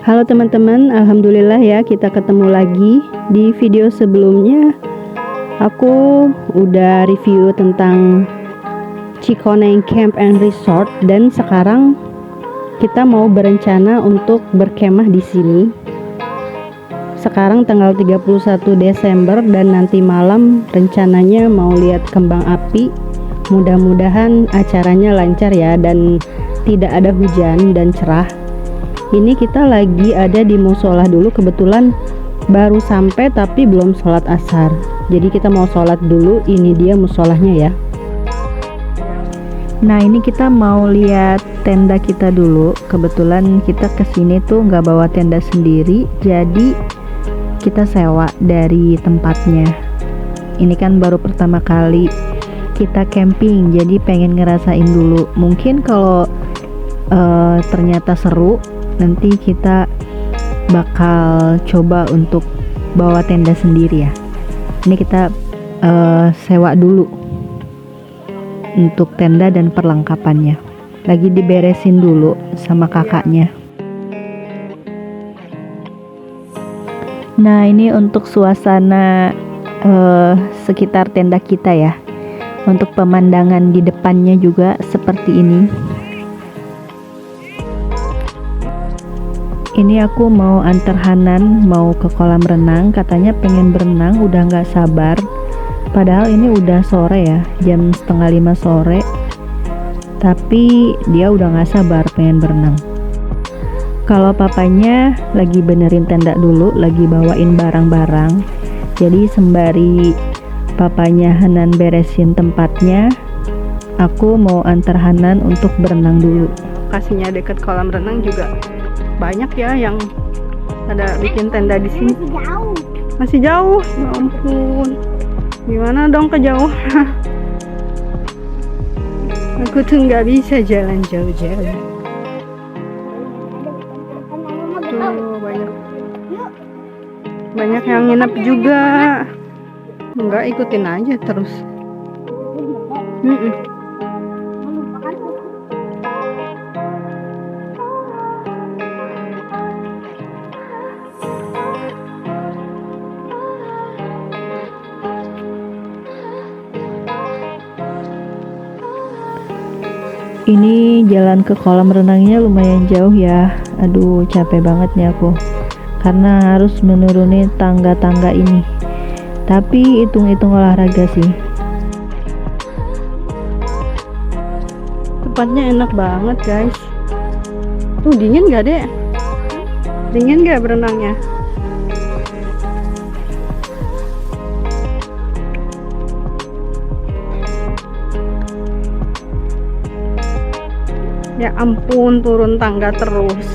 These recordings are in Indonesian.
Halo teman-teman, alhamdulillah ya kita ketemu lagi. Di video sebelumnya aku udah review tentang Cikoneng Camp and Resort dan sekarang kita mau berencana untuk berkemah di sini. Sekarang tanggal 31 Desember dan nanti malam rencananya mau lihat kembang api. Mudah-mudahan acaranya lancar ya dan tidak ada hujan dan cerah. Ini kita lagi ada di musola dulu, kebetulan baru sampai tapi belum sholat asar. Jadi kita mau sholat dulu, ini dia musolahnya ya. Nah ini kita mau lihat tenda kita dulu. Kebetulan kita kesini tuh nggak bawa tenda sendiri, jadi kita sewa dari tempatnya. Ini kan baru pertama kali kita camping, jadi pengen ngerasain dulu. Mungkin kalau ternyata seru, nanti kita bakal coba untuk bawa tenda sendiri ya. Ini kita sewa dulu untuk tenda dan perlengkapannya. Lagi diberesin dulu sama kakaknya. Nah ini untuk suasana sekitar tenda kita ya. Untuk pemandangan di depannya juga seperti ini. Ini aku mau antar Hanan mau ke kolam renang, katanya pengen berenang, udah nggak sabar. Padahal ini udah sore ya, jam 4:30 sore. Tapi dia udah nggak sabar pengen berenang. Kalau papanya lagi benerin tenda dulu, lagi bawain barang-barang. Jadi sembari papanya Hanan beresin tempatnya, aku mau antar Hanan untuk berenang dulu. Lokasinya dekat kolam renang juga banyak ya yang ada bikin tenda di sini. Masih jauh, ya ampun. Gimana dong kejauhan? Aku tuh nggak bisa jalan jauh-jauh. Tuh banyak yang nginep juga. Enggak, ikutin aja terus. Ini jalan ke kolam renangnya lumayan jauh ya. Aduh capek banget nih aku, karena harus menuruni tangga-tangga ini. Tapi hitung-hitung olahraga sih. Tempatnya enak banget guys. Tuh dingin gak dek? Dingin gak berenangnya? Ya ampun, turun tangga terus.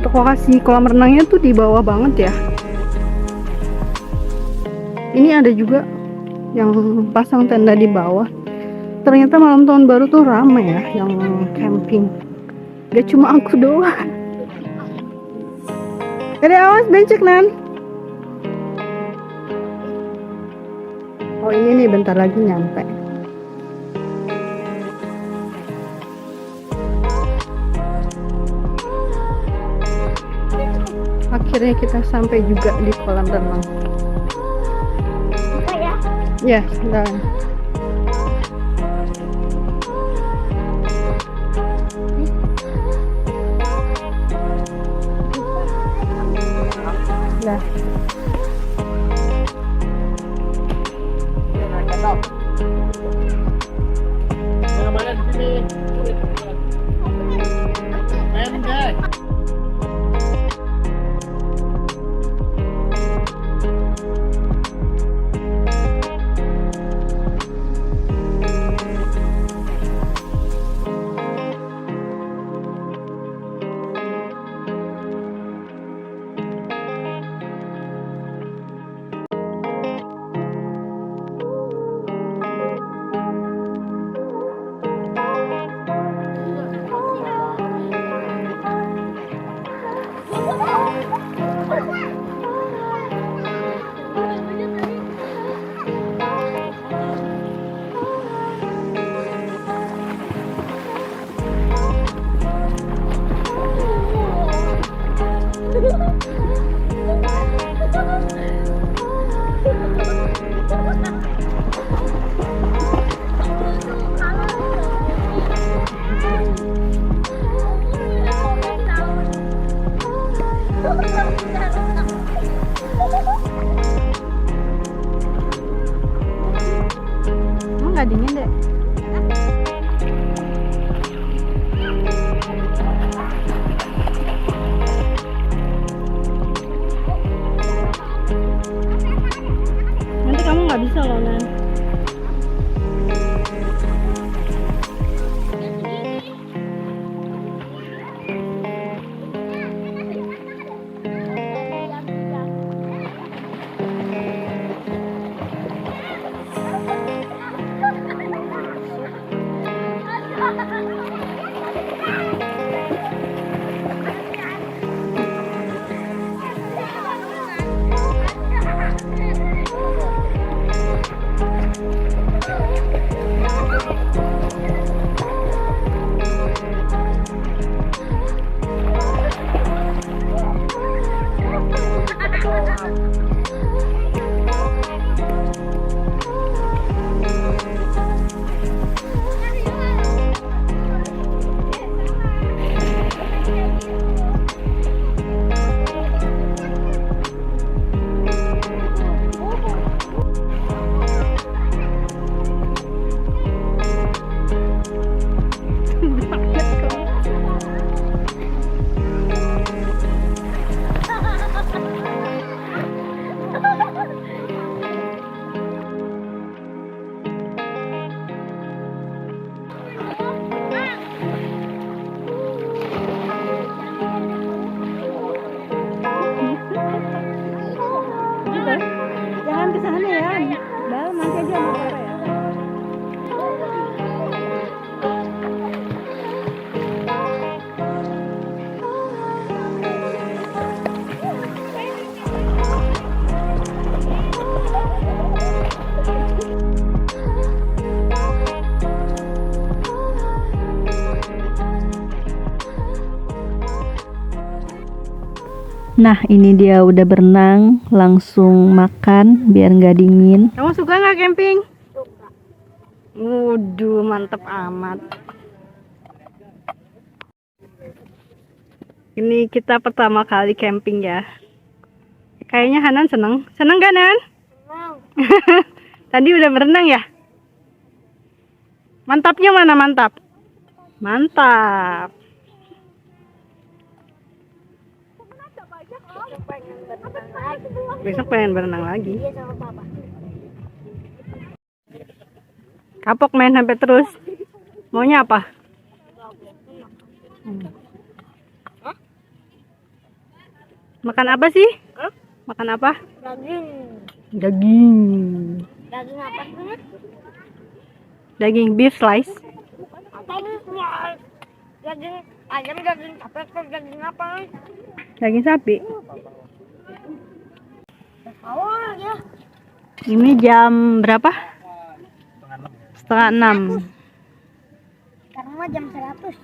Lokasi kolam renangnya tuh di bawah banget ya. Ini ada juga yang pasang tenda di bawah. Ternyata malam tahun baru tuh ramai ya yang camping. Gak cuma aku doang. Jadi awas bencek Nan. Oh ini nih bentar lagi nyampe. Akhirnya kita sampai juga di kolam renang. Ya, sudah. Nah. Mana di sini? Guys. nggak dingin deh. Nanti kamu nggak bisa loh, Nan. Jangan ke sana ya. Dalam nanti aja mau ya. Nah, ini dia udah berenang, langsung makan biar nggak dingin. Kamu suka nggak camping? Suka. Waduh, mantep amat. Ini kita pertama kali camping ya. Kayaknya Hanan seneng. Seneng gak, Nan? Seneng. Tadi udah berenang ya? Mantapnya mana mantap? Mantap. Besok pengen berenang lagi. Kapok main sampai terus. Maunya apa? Makan apa sih? Makan apa? Daging. Daging. Daging apa sih? Daging beef slice. Apa nih? Daging ayam, daging sapi, daging apa? Daging sapi. Awal ya. Ini jam berapa? 5:30. Sekarang mah jam 100.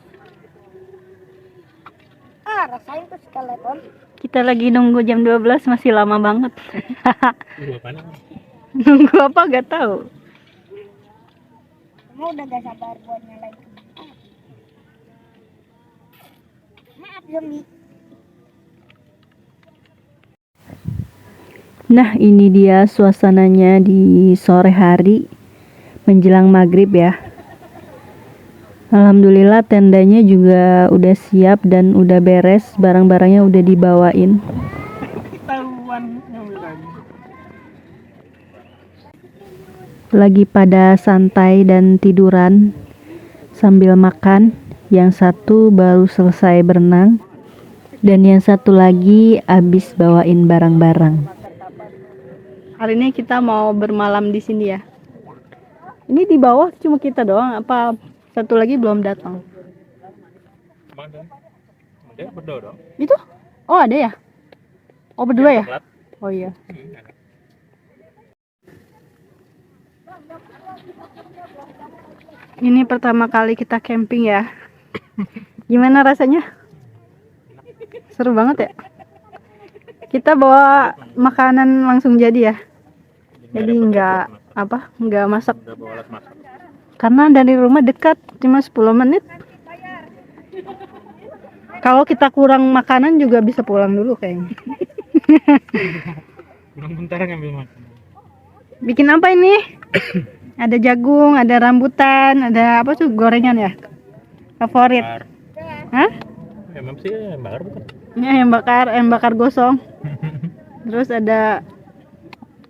Ah, rasain tuh skeleton. Kita lagi nunggu jam 12, masih lama banget. Nunggu apa gak tahu. Kamu udah gak sabar buat nyalain. Maaf zombie. Nah, ini dia suasananya di sore hari menjelang maghrib ya. Alhamdulillah tendanya juga udah siap dan udah beres, barang-barangnya udah dibawain. Lagi pada santai dan tiduran sambil makan. Yang satu baru selesai berenang dan yang satu lagi habis bawain barang-barang. Hari ini kita mau bermalam di sini ya. Ini di bawah cuma kita doang, apa satu lagi belum datang? Ada berdua dong. Itu? Oh ada ya? Oh berdua ya? Oh iya. Ini pertama kali kita camping ya. Gimana rasanya? Seru banget ya. Kita bawa makanan langsung jadi ya. Jadi nggak masak. Karena dari rumah dekat, cuma 10 menit. Kalau kita kurang makanan juga bisa pulang dulu kayaknya. Kurang bentar ngambil makan. Bikin apa ini? Ada jagung, ada rambutan, ada apa tuh gorengan ya? Favorit. Hah? Emang sih bakar bukan? Ini ayam bakar gosong. Terus ada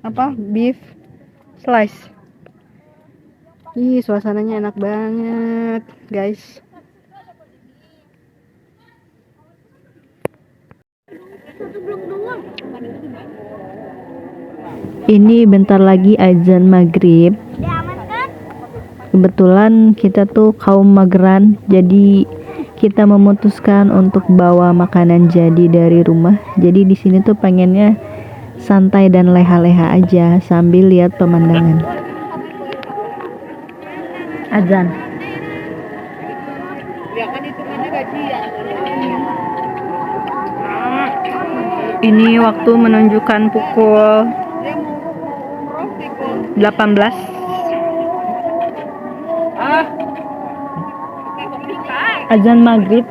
apa? Beef slice. Ih, suasananya enak banget, guys. Ini bentar lagi azan maghrib. Kebetulan kita tuh kaum mageran, jadi kita memutuskan untuk bawa makanan jadi dari rumah. Jadi di sini tuh pengennya santai dan leha-leha aja sambil lihat pemandangan. Azan. Ini waktu menunjukkan pukul 18. Azan maghrib.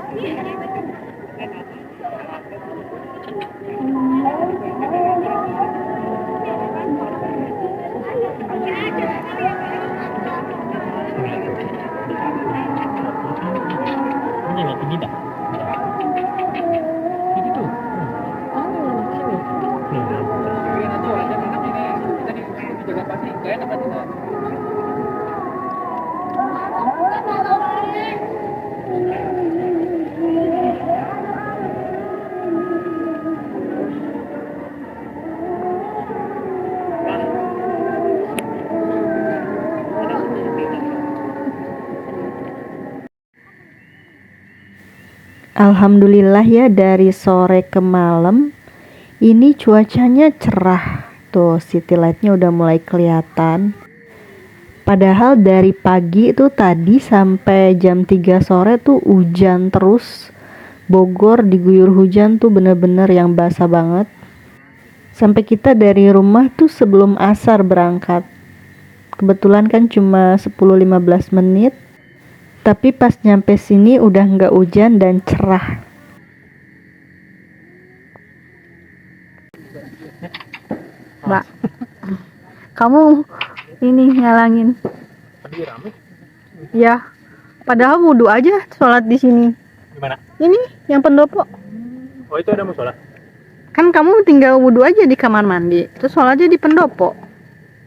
Ini nggak tinggi dah. Tinggi tuh. Alhamdulillah ya, dari sore ke malam ini cuacanya cerah. Tuh city lightnya udah mulai kelihatan. Padahal dari pagi itu tadi sampai jam 3 sore tuh hujan terus. Bogor diguyur hujan tuh bener-bener yang basah banget. Sampai kita dari rumah tuh sebelum asar berangkat. Kebetulan kan cuma 10-15 menit. Tapi pas nyampe sini udah nggak hujan dan cerah. Mbak, kamu ini nyalangin. Tadi rame. Ya, padahal wudhu aja sholat di sini. Gimana? Ini yang pendopo. Oh itu ada musola. Kan kamu tinggal wudhu aja di kamar mandi, terus sholatnya di pendopo.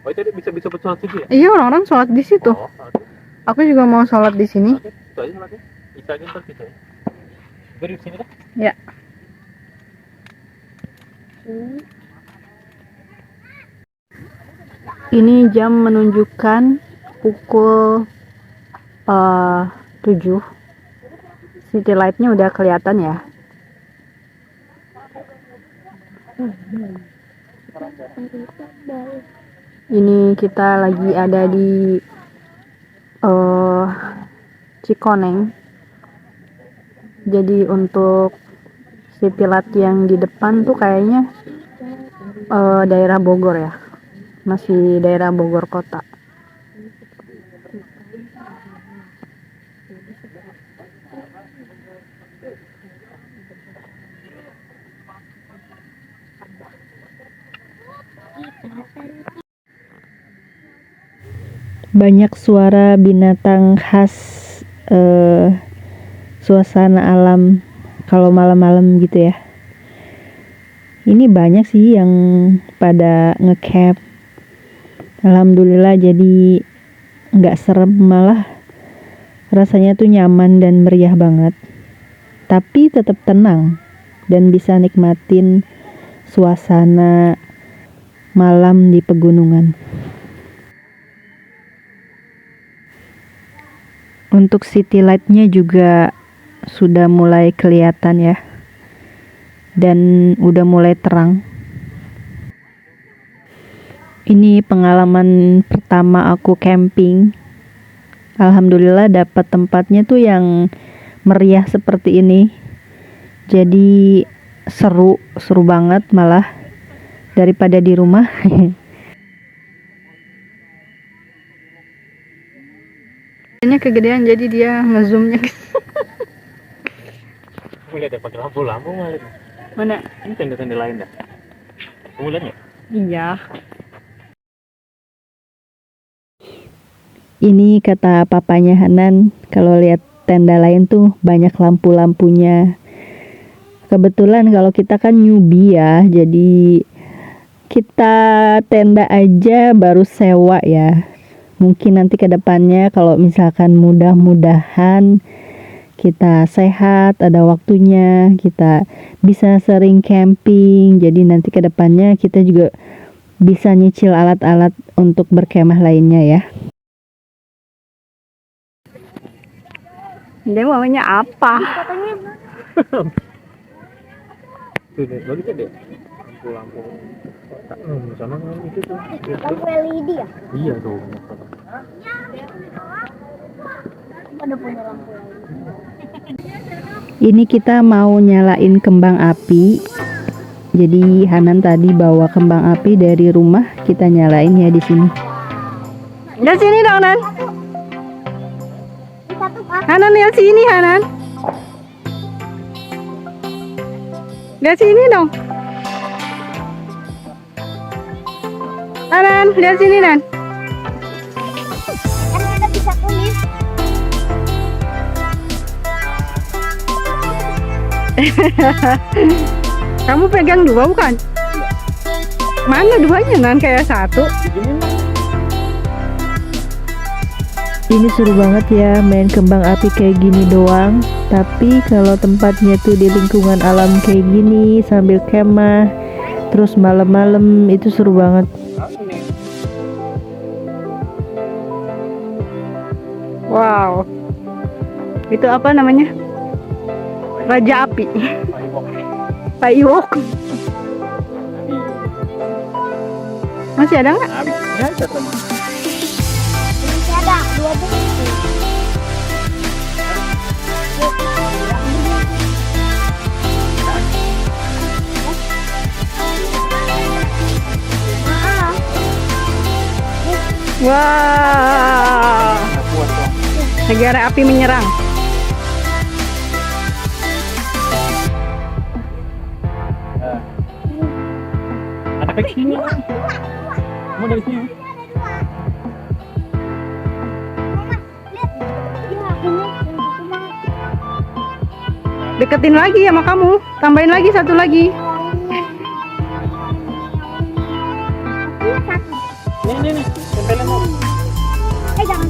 Oh itu bisa buat sholat situ ya? Iya, orang-orang sholat di situ. Oh, oke. Aku juga mau sholat di sini. Oke, itu aja sholatnya. Bisa aja ntar kita ya. Beri di sini dah. Ya. Ini jam menunjukkan pukul 7. City lightnya udah kelihatan ya. Ini kita lagi ada di Cikoneng. Jadi untuk city light yang di depan tuh kayaknya daerah Bogor ya. Masih daerah Bogor kota. Banyak suara binatang khas suasana alam kalau malam-malam gitu ya. Ini banyak sih yang pada ngecamp. Alhamdulillah jadi nggak serem, malah rasanya tuh nyaman dan meriah banget. Tapi tetap tenang dan bisa nikmatin suasana malam di pegunungan. Untuk city light-nya juga sudah mulai kelihatan ya. Dan udah mulai terang. Ini pengalaman pertama aku camping. Alhamdulillah dapat tempatnya tuh yang meriah seperti ini. Jadi seru banget malah daripada di rumah. Ini kegedean jadi dia ngezoomnya. Kamu lihat ya pakai lampu malah. Mana? Ini tenda-tenda lain dah. Kamu lihat nggak? Iya. Ini kata papanya Hanan, kalau lihat tenda lain tuh banyak lampu-lampunya. Kebetulan kalau kita kan newbie ya, jadi kita tenda aja baru sewa ya. Mungkin nanti ke depannya kalau misalkan mudah-mudahan kita sehat, ada waktunya, kita bisa sering camping. Jadi nanti ke depannya kita juga bisa nyicil alat-alat untuk berkemah lainnya ya. Dia maunya apa? Katanya Tuh deh, bagus ya deh. Lampu-lampu. Sana kan itu tuh. lampu LED ya? Iya tuh. Ada punya lampu LED. Ini kita mau nyalain kembang api. Jadi Hanan tadi bawa kembang api dari rumah, kita nyalain ya di sini. Lihat sini dong, Nan. Satu Pak. Hanan lihat sini, Hanan. Lihat sini dong. Hanan, lihat sini, Nan. Kan ada bisa tulis. Kamu pegang dua bukan? Mana duanya, Nan? Kayak satu. Ini seru banget ya main kembang api kayak gini doang. Tapi kalau tempatnya tuh di lingkungan alam kayak gini sambil kemah, terus malam-malam itu seru banget. Wow. Itu apa namanya? Raja api. Firework. Masih ada nggak? Masih ada 2 bungkus. Maaf. Wah. Negara api menyerang. Ada kayak sini. Mau dari sini. Deketin lagi sama kamu. Tambahin lagi satu lagi. Nih. Tempelin mau. Jangan.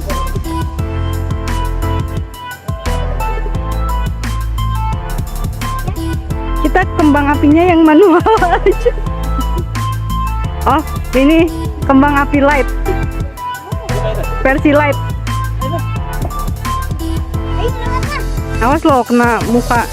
Kita kembang apinya yang manual aja. Oh, ini kembang api light. Versi light. Awas lo kena muka.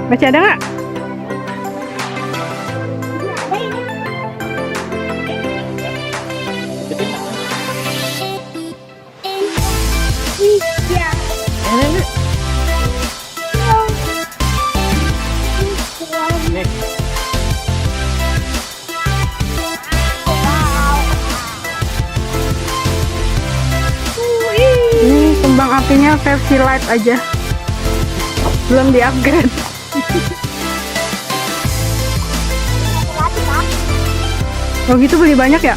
Masih ada nggak? Ini kembang apinya versi light aja, belum di upgrade. Oh gitu beli banyak ya?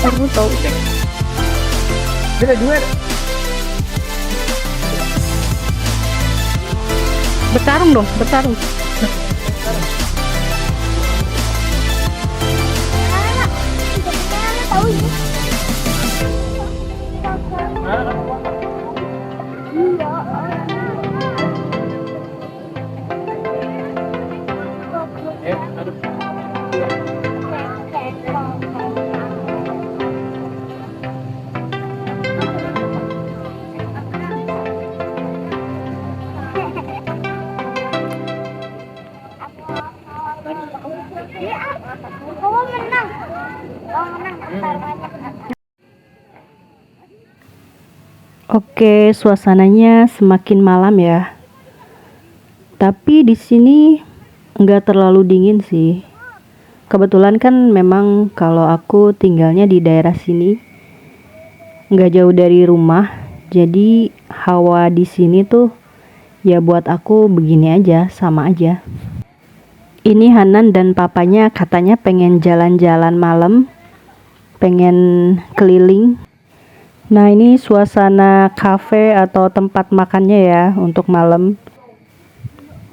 Aku tahu. Beda dua. Bertarung dong, bertarung. Tahu ini. Kamu menang. Oke, suasananya semakin malam ya. Tapi di sini nggak terlalu dingin sih. Kebetulan kan memang kalau aku tinggalnya di daerah sini, nggak jauh dari rumah. Jadi hawa di sini tuh ya buat aku begini aja, sama aja. Ini Hanan dan papanya katanya pengen jalan-jalan malam, pengen keliling. Nah, ini suasana cafe atau tempat makannya ya untuk malam.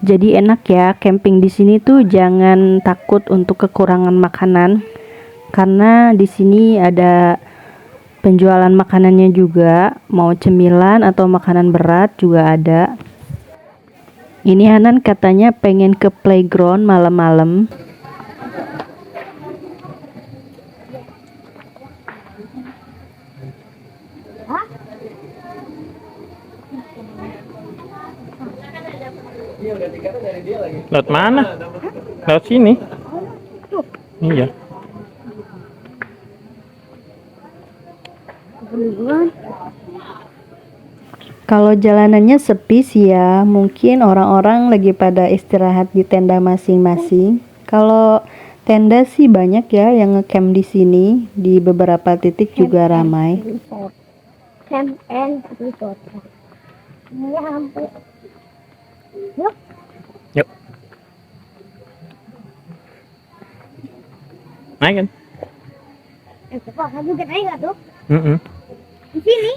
Jadi enak ya, camping di sini tuh jangan takut untuk kekurangan makanan, karena di sini ada penjualan makanannya juga, mau cemilan atau makanan berat juga ada. Ini Hanan katanya pengen ke playground malam-malam. Lewat mana? Lewat sini. Iya. Kalau jalanannya sepi sih ya, mungkin orang-orang lagi pada istirahat di tenda masing-masing. Kalau tenda sih banyak ya yang ngecamp di sini, di beberapa titik juga ramai. Camp and resort. Ya ampun. Yuk. Yuk. Naik kan? Pak, kamu kan naik nggak tuh? Di sini.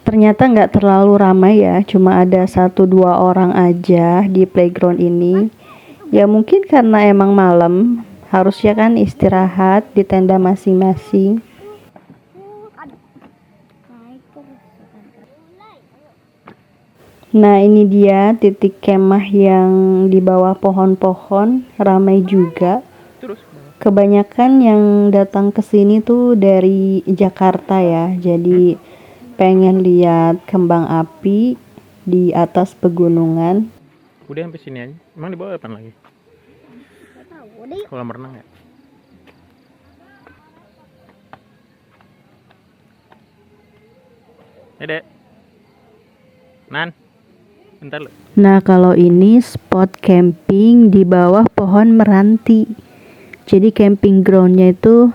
Ternyata nggak terlalu ramai ya, cuma ada 1-2 orang aja di playground ini. Ya mungkin karena emang malam, harusnya kan istirahat di tenda masing-masing. Nah, ini dia titik kemah yang di bawah pohon-pohon, ramai juga. Kebanyakan yang datang ke sini tuh dari Jakarta ya, jadi pengen lihat kembang api di atas pegunungan. Udah sampai sini aja. Emang di bawah apa lagi? Kolam renang ya? Dek. Nan. Bentar lu. Nah, kalau ini spot camping di bawah pohon meranti. Jadi camping groundnya itu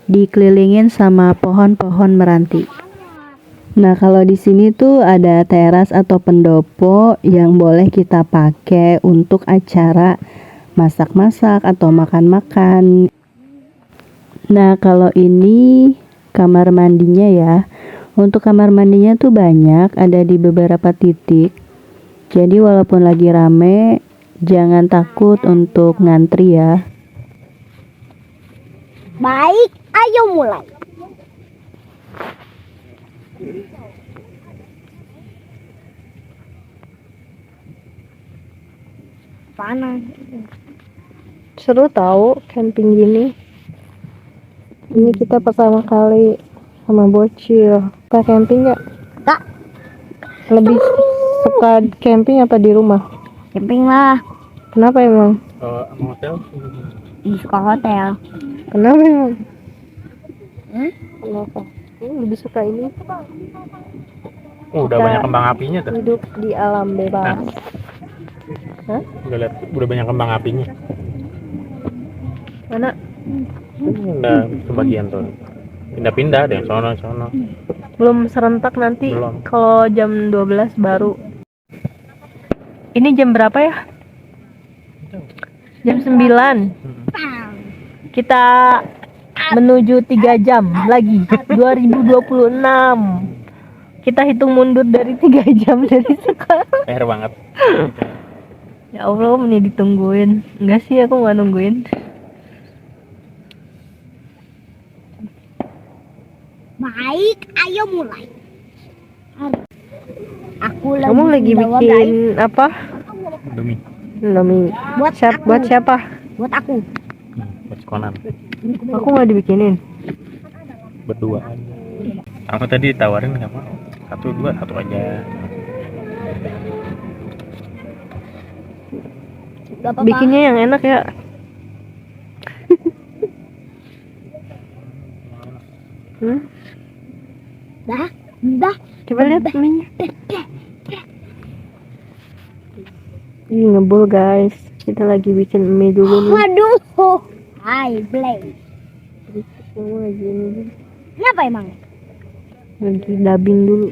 dikelilingin sama pohon-pohon meranti. Nah, kalau di sini tuh ada teras atau pendopo yang boleh kita pakai untuk acara masak-masak atau makan-makan. Nah, kalau ini kamar mandinya ya. Untuk kamar mandinya tuh banyak, ada di beberapa titik. Jadi walaupun lagi rame, jangan takut untuk ngantri ya. Baik, ayo mulai. Panas. Seru tahu camping gini. Ini kita pertama kali sama bocil. Suka camping nggak? Kak, Lebih suka camping apa di rumah? camping lah. Kenapa emang? Kalau sama hotel? Di suka hotel. Kenapa emang? Kenapa? Lebih suka ini. Udah Kita banyak kembang apinya tuh. hidup di alam bebas. Hah? Udah banyak kembang apinya. Mana? Udah sebagian tuh. Pindah-pindah deh, sono. Belum serentak nanti. Belum. Kalau jam 12 baru. Ini jam berapa ya? Jam 9. Kita menuju 3 jam lagi. 2026. Kita hitung mundur dari 3 jam dari sekarang. PR banget. Ya Allah, ini ditungguin. Enggak sih, aku nggak nungguin. Baik, ayo mulai. Aku Kamu lagi menjawab, bikin guys. apa? Demi. Indomie. Buat aku. Buat siapa? Buat aku. Buat sekolah. Aku nggak dibikinin. Berdua aja. Aku tadi ditawarin nggak mau. 1 2 1 aja. Gak apa-apa. Bikinnya yang enak ya. Dah. Coba lihat minyak. Ini ngebul guys. Kita lagi bikin mie dulu nih. Waduh. Hai, Blay. Kamu lagi ini. Kenapa emang? Lagi dubbing dulu.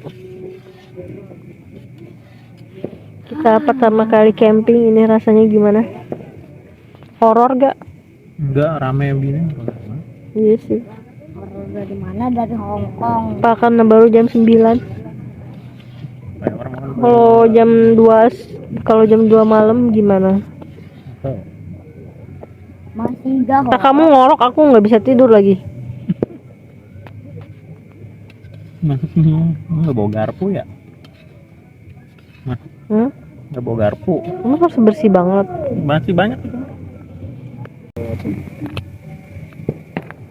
Kita pertama kali camping ini rasanya gimana? Horor gak? Enggak, rame begini. Iya sih. Horor dari mana? Dari Hong Kong. Bahkan baru jam 9. Banyak orang makan. Kalau jam 2 malam gimana? Masih gak Kata horor. kamu ngorok, aku nggak bisa tidur lagi. Nggak bawa garpu ya? Nggak bawa garpu. Kamu harus bersih banget. Masih banyak itu.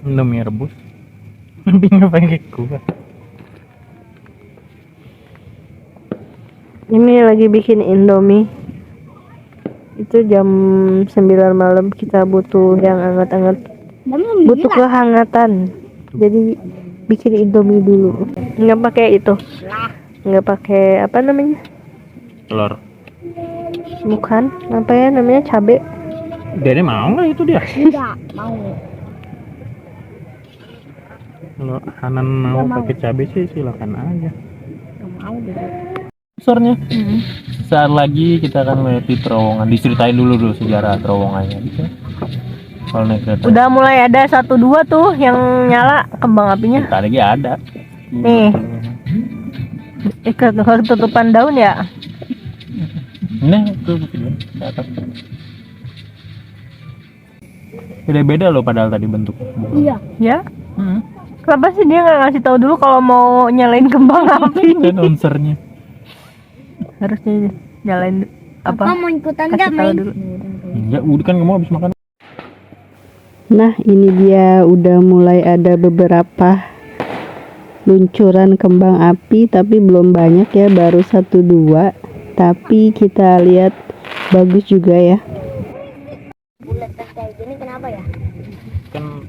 Indomie rebus. Tapi nggak pakai kuah. Ini lagi bikin Indomie. Itu jam 9 malam, kita butuh yang hangat-hangat. Butuh kehangatan. Jadi bikin Indomie dulu. Nggak pakai itu. Nggak pakai apa namanya? Telur. Bukan, apa ya namanya, cabe. Dede mau nggak itu dia? Tidak mau. Kalau Hanan mau pakai cabai sih silakan aja. Gak mau deh. Besarnya. Saat lagi kita akan melewati terowongan. Diceritain dulu sejarah terowongannya gitu. Kalau naik kereta. Udah mulai ada 1-2 tuh yang nyala kembang apinya. Bentar lagi ada. Nih. Ketutupan daun ya. Nah, itu video di atas. Beda-beda loh padahal tadi bentuknya. Iya. Ya? Kenapa sih dia nggak ngasih tahu dulu kalau mau nyalain kembang api? Kan announcernya. Harusnya nyalain apa? Apa mau ikutan Kasih gak tahu main? dulu. Enggak, udah kan kamu habis makan. Nah, ini dia udah mulai ada beberapa luncuran kembang api, tapi belum banyak ya, baru 1-2. Tapi kita lihat bagus juga ya. Bulat kayak gini kenapa ya? Kan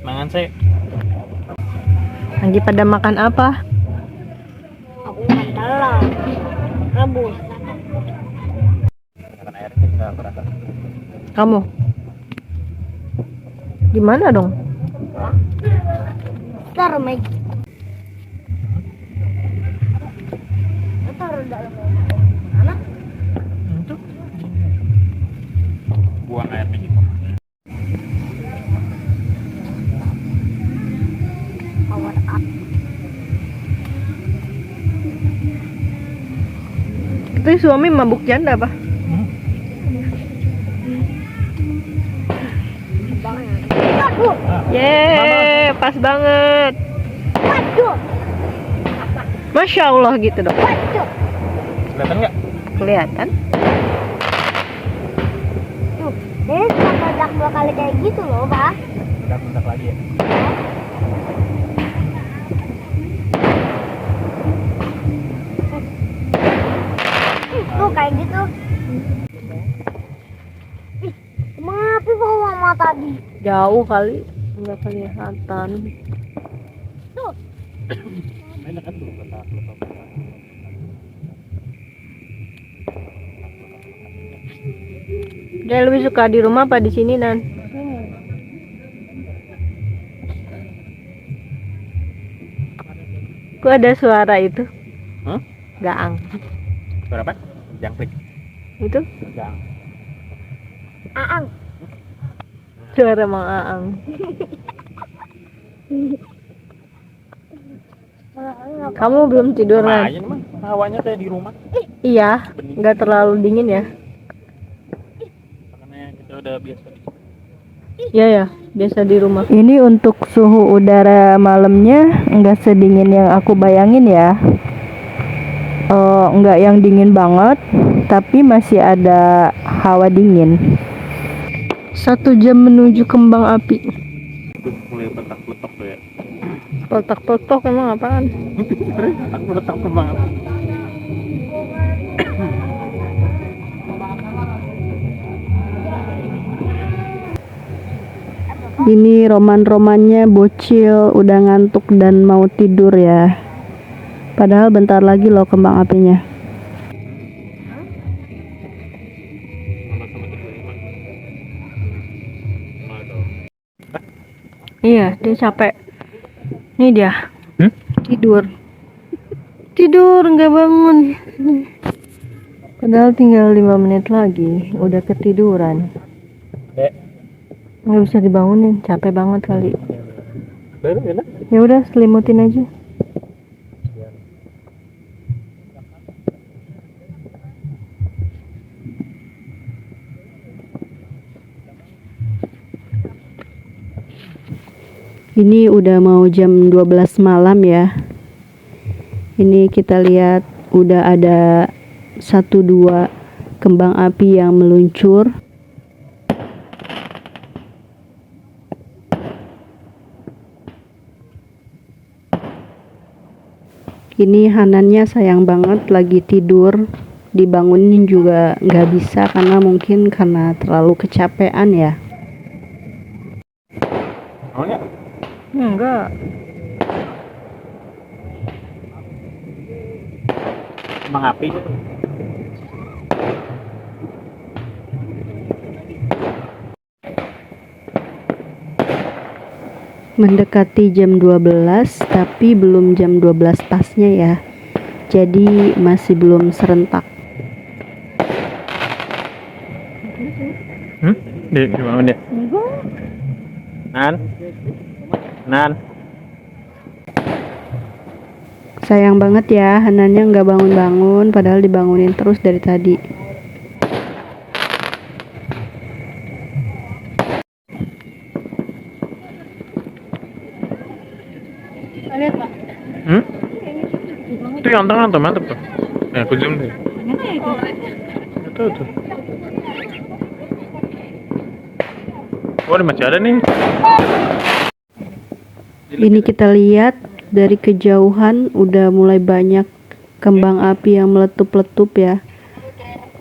mangan saya. Lagi pada makan apa? Aku makan telur rebus. Makan airnya enggak berasa. Kamu? Gimana dong? Taruh Maggi. Taruh dalam mana? Itu. Buang airnya gitu. Power up. Itu suami mabuk janda apa? Waduh, Yeay, pas banget. waduh, Masya Allah gitu dong. waduh. Kelihatan enggak? Kelihatan. Tuh, ini cuma meledak 2 kali kayak gitu loh, Pak. Meledak lagi ya. Tuh kayak gitu. Ih, kenapa bawa mama tadi? Jauh kali, nggak kelihatan. Tuh, Enak kan tuh letak. Dia lebih suka di rumah apa di sini, Nan? Kok ada suara itu? Hah? Gaang. Berapa? Jangkrik. Itu Gang. Aang. suara Mang Aang. Kamu belum tidur, Sama Nan? aja nih, Mang. Hawanya kayak di rumah. Iya, nggak terlalu dingin ya? Makanya kita udah biasa di Iya ya, biasa di rumah. Ini untuk suhu udara malamnya nggak sedingin yang aku bayangin ya. Nggak yang dingin banget, tapi masih ada hawa dingin. 1 jam menuju kembang api. mulai petak-petok tuh ya. Petak-petok emang apaan? Aku letak banget. Ini roman-romannya bocil udah ngantuk dan mau tidur ya. Padahal bentar lagi loh kembang apinya. Iya, dia capek. Ini dia. Hmm? Tidur nggak bangun. Padahal tinggal 5 menit lagi udah ketiduran. Dek. Nggak bisa dibangunin, capek banget kali. Baru enak. Ya udah, selimutin aja. Ini udah mau jam 12 malam ya. Ini kita lihat udah ada 1-2 kembang api yang meluncur. Ini Hanannya sayang banget lagi tidur, dibangunin juga nggak bisa karena terlalu kecapean ya. Mau nggak? Enggak. Kembang api. Mendekati jam 12 tapi belum jam 12 pasnya ya. Jadi masih belum serentak. Dek, dibangun dek. Nan. Sayang banget ya, Hanannya nggak bangun-bangun padahal dibangunin terus dari tadi. Lihat Pak. Itu yang tengah tuh mantep tuh. Aku zoom deh. Itu tuh. Oh, ini masih ada nih. Ini kita lihat dari kejauhan udah mulai banyak kembang api yang meletup-letup ya.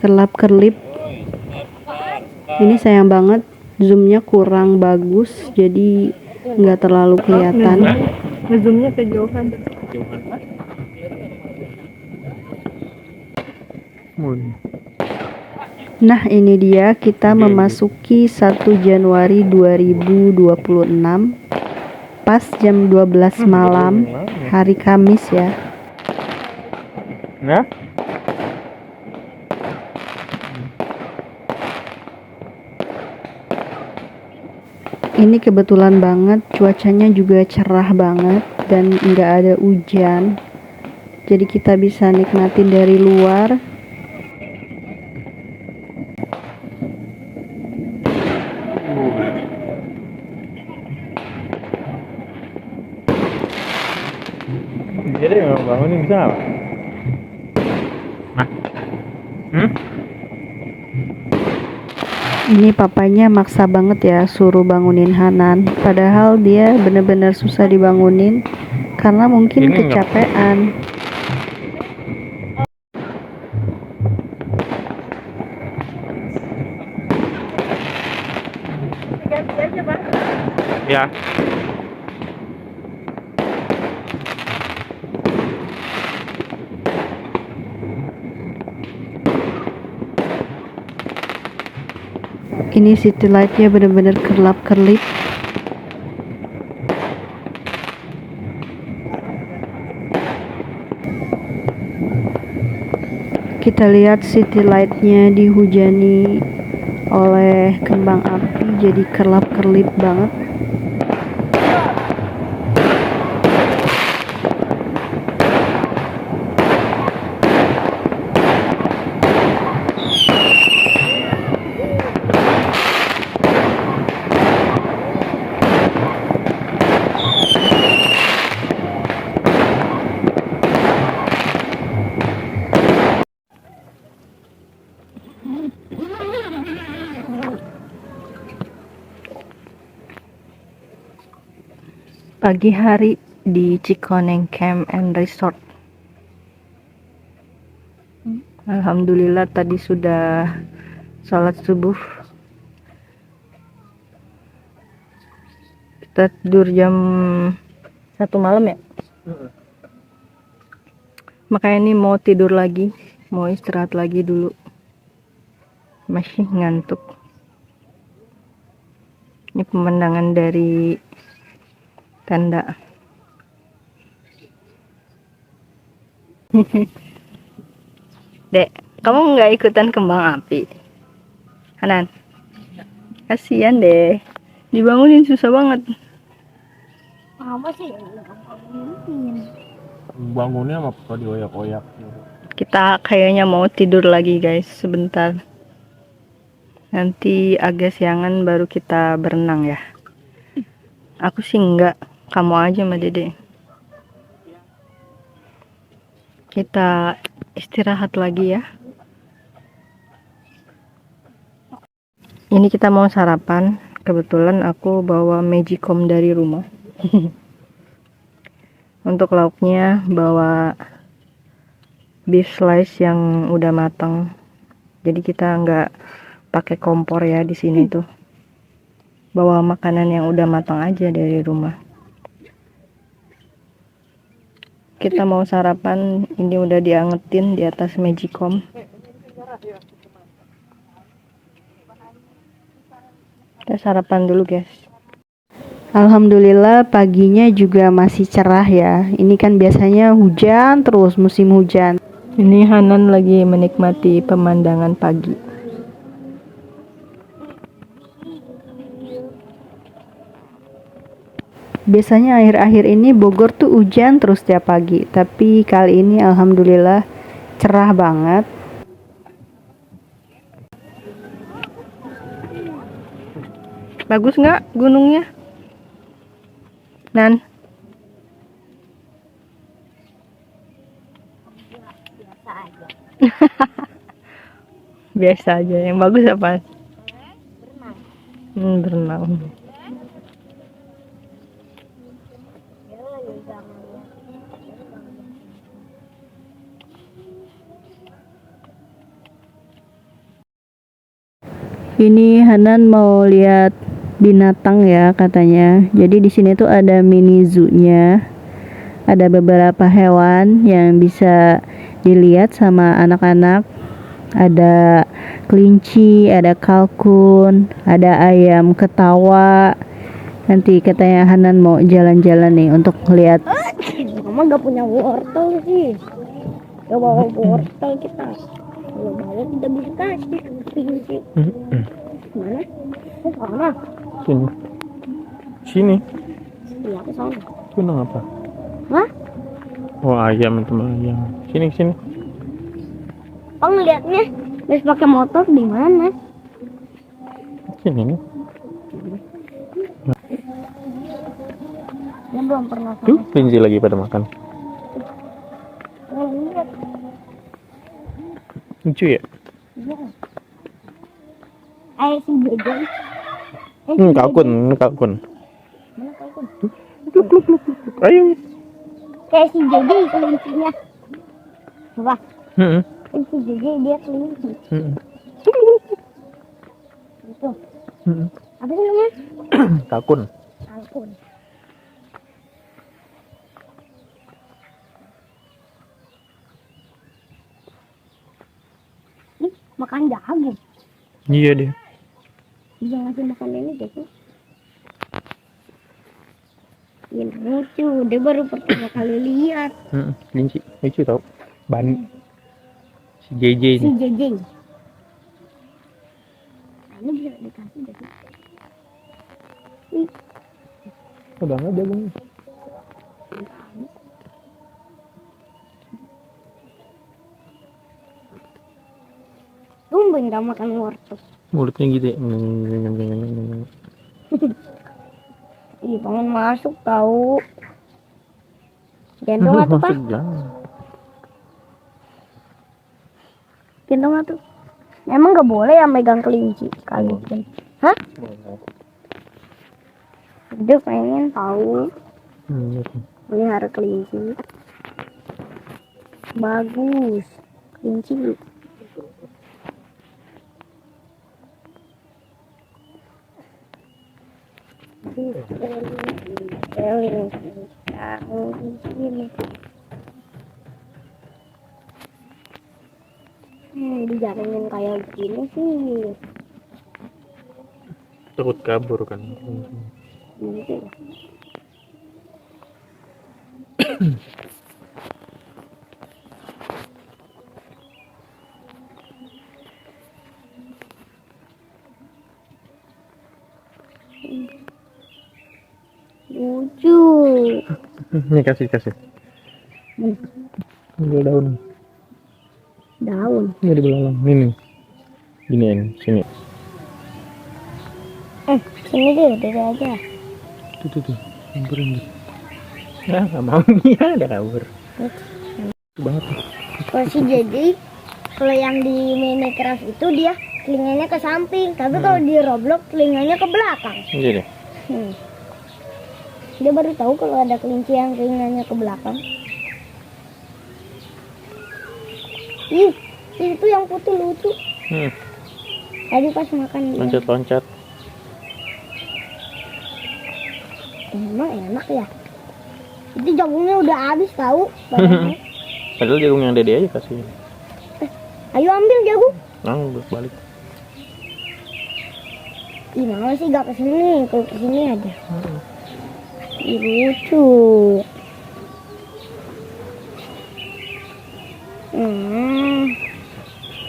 Kerlap-kerlip. Ini sayang banget zoomnya kurang bagus jadi nggak terlalu kelihatan. Zoomnya kejauhan. Nah ini dia kita memasuki 1 Januari 2026 pas jam 12 malam hari Kamis ya. Nah. Ini kebetulan banget cuacanya juga cerah banget dan nggak ada hujan. Jadi kita bisa nikmatin dari luar. Jadi mau bangunin bisa nggak? Nah. Ini papanya maksa banget ya suruh bangunin Hanan. Padahal dia bener-bener susah dibangunin karena mungkin Ini enggak. kecapean. Ya. Ini city lightnya bener-bener kerlap-kerlip. Kita lihat city lightnya dihujani oleh kembang api jadi kerlap-kerlip banget. Pagi hari di Cikoneng Camp and Resort. Alhamdulillah tadi sudah sholat subuh. Kita tidur jam 1 malam ya. Makanya ini mau tidur lagi, mau istirahat lagi dulu. Masih ngantuk. Ini pemandangan dari tenda. Dek, kamu nggak ikutan kembang api? Hanan, kasihan deh, dibangunin susah banget. Apa sih? Bangunnya sama papa dioyak-oyak. Kita kayaknya mau tidur lagi guys, sebentar. Nanti agak siangan baru kita berenang ya. Aku sih enggak, kamu aja sama Dede. Kita istirahat lagi ya. Ini kita mau sarapan. Kebetulan aku bawa magicom dari rumah. Untuk lauknya bawa beef slice yang udah matang. Jadi kita nggak pakai kompor ya di sini tuh. Bawa makanan yang udah matang aja dari rumah. Kita mau sarapan, ini udah diangetin di atas magicom. Kita sarapan dulu guys. Alhamdulillah paginya juga masih cerah ya. Ini kan biasanya hujan terus, musim hujan. Ini Hanan lagi menikmati pemandangan pagi. Biasanya akhir-akhir ini Bogor tuh hujan terus tiap pagi. Tapi kali ini alhamdulillah cerah banget. Bagus nggak gunungnya? Nan? Biasa aja. Biasa aja. Yang bagus apa? Berenang. Berenang. Ini Hanan mau lihat binatang ya katanya. Jadi di sini tuh ada mini zoo-nya. Ada beberapa hewan yang bisa dilihat sama anak-anak. Ada kelinci, ada kalkun, ada ayam ketawa. Nanti katanya Hanan mau jalan-jalan nih untuk lihat. Mama gak punya wortel sih. Gak bawa wortel kita. Kalau bawa kita bisa kasih kelinci. Mana? Oh, sana. Sini. Sini. Iya, ke sana. Gunung apa? Hah? Oh, ayam itu ayam. Sini sini. Oh, ngeliatnya habis pakai motor di mana? Sini nih. Dia belum pernah Tuh, kelinci lagi pada makan. lihat. Lucu ya? Si Jajan. Kalkun, ini kalkun. Mana kalkun? Ayo. Kayak si Jajan kelincinya. Coba. Heeh. Si Jajan dia kelinci. Heeh. Gitu. Heeh. Apa sih namanya? Kalkun. Kalkun. Makan jagung. Iya deh. Dia ngasih makan ini deh tuh. Ini lucu, dia baru pertama kali lihat. Kelinci, lucu tau. Ban. Si JJ Si ini. Jejeng. Ini bisa dikasih deh. Udah nggak ada bang. Tumben gak makan wortel. Mulutnya gitu ya. Ih, bangun masuk tahu. Gendong atuh Pak. Gendong atuh. Emang gak boleh ya megang kelinci kali ini. Hah? Udah pengen tahu melihara kelinci. Bagus. Kelinci. Dijaringin kayak gini sih. Takut kabur kan. Gitu. Lucu. Ini kasih. Ini daun. Daun. Ini di belalang. Ini. Giniin sini. Sini deh, dari aja. Tuh. Samperin. Nah, nggak mau dia ada kabur. Itu banget. Kalau sih jadi, kalau yang di Minecraft itu dia telinganya ke samping, tapi kalau di Roblox telinganya ke belakang. Iya deh. Dia baru tahu kalau ada kelinci yang telinganya ke belakang. Ih, itu yang putih lucu. Tadi pas makan dia. Loncat. Emang enak ya. Itu jagungnya udah habis tahu. Padahal jagung yang Dede aja kasih. Ayo ambil jagung. Nah, balik. Gimana sih gak kesini? Kalau kesini aja. Ih, lucu.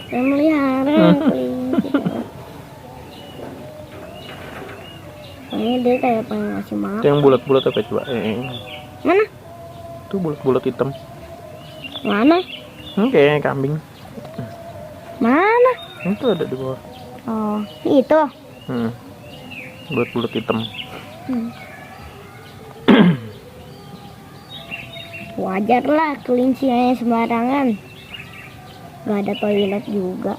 Saya melihara kelinci. Soalnya dia kayak pengen ngasih makan. Itu yang bulat-bulat apa coba? Mana? Itu bulat-bulat hitam. Mana? Kayak kambing. Mana? Itu ada di bawah. Oh, itu. Bulat-bulat hitam. Wajar lah kelincinya sembarangan. Gak ada toilet juga.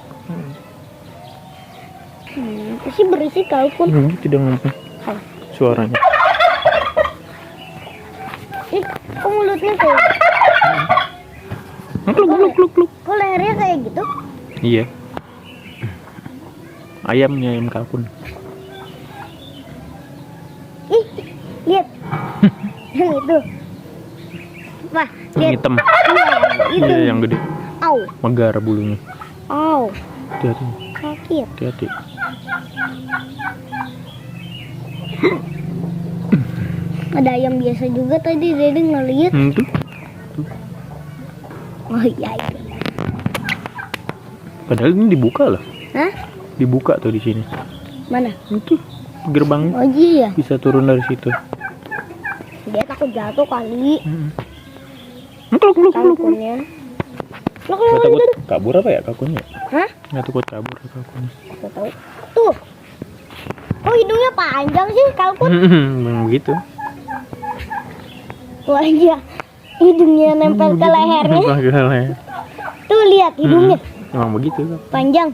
Pasti berisik kalkun. Tidak ngomong. Suaranya. Ih, kok mulutnya kayak Kluk. kok lehernya kayak gitu? Iya. Ayam kalkun. Ih, lihat. Yang itu. Wah, Yang lihat. hitam. Itu. Iya, yang gede. Au. Megar bulunya. Au. Hati-hati. Sakit. Hati-hati. Ada ayam biasa juga tadi Dede ngeliat. Tuh. Oh iya itu. Padahal ini dibuka lah. Hah? Dibuka tuh di sini. Mana? Itu gerbang Oh iya. bisa turun dari situ. Dia takut jatuh kali. Kluk. Kalkunnya. Nggak takut kabur apa ya kalkunnya? Hah? Nggak takut kabur kalkunnya. Gak tahu. Tuh. Oh hidungnya panjang sih kalkun. Memang gitu. Wah iya. Hidungnya nempel ke lehernya. Tuh lihat hidungnya Memang begitu. panjang.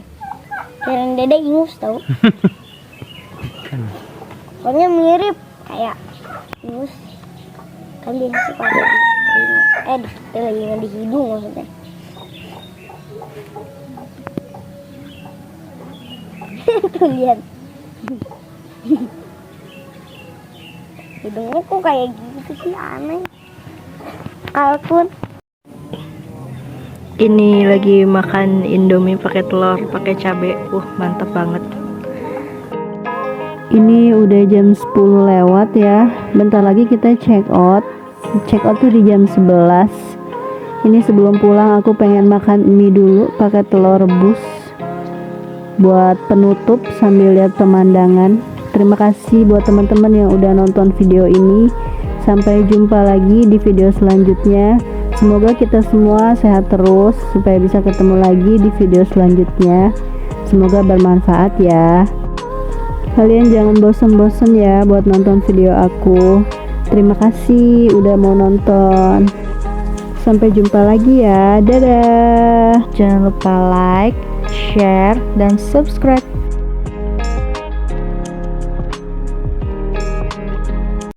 Kirain Dede ingus tahu. Soalnya mirip kayak ingus. Kan dia suka ada di telinga di hidung maksudnya. Tuh lihat. Hidungnya kok kayak gitu sih, aneh. Kalkun. Ini lagi makan Indomie pakai telur, pakai cabe. Mantap banget. Ini udah jam 10 lewat ya. Bentar lagi kita check out. Check out tuh di jam 11. Ini sebelum pulang aku pengen makan mie dulu pakai telur rebus buat penutup sambil lihat pemandangan. Terima kasih buat teman-teman yang udah nonton video ini. Sampai jumpa lagi di video selanjutnya. Semoga kita semua sehat terus supaya bisa ketemu lagi di video selanjutnya. Semoga bermanfaat ya. Kalian jangan bosan-bosan ya buat nonton video aku. Terima kasih udah mau nonton. Sampai jumpa lagi ya. Dadah. Jangan lupa like, share, dan subscribe.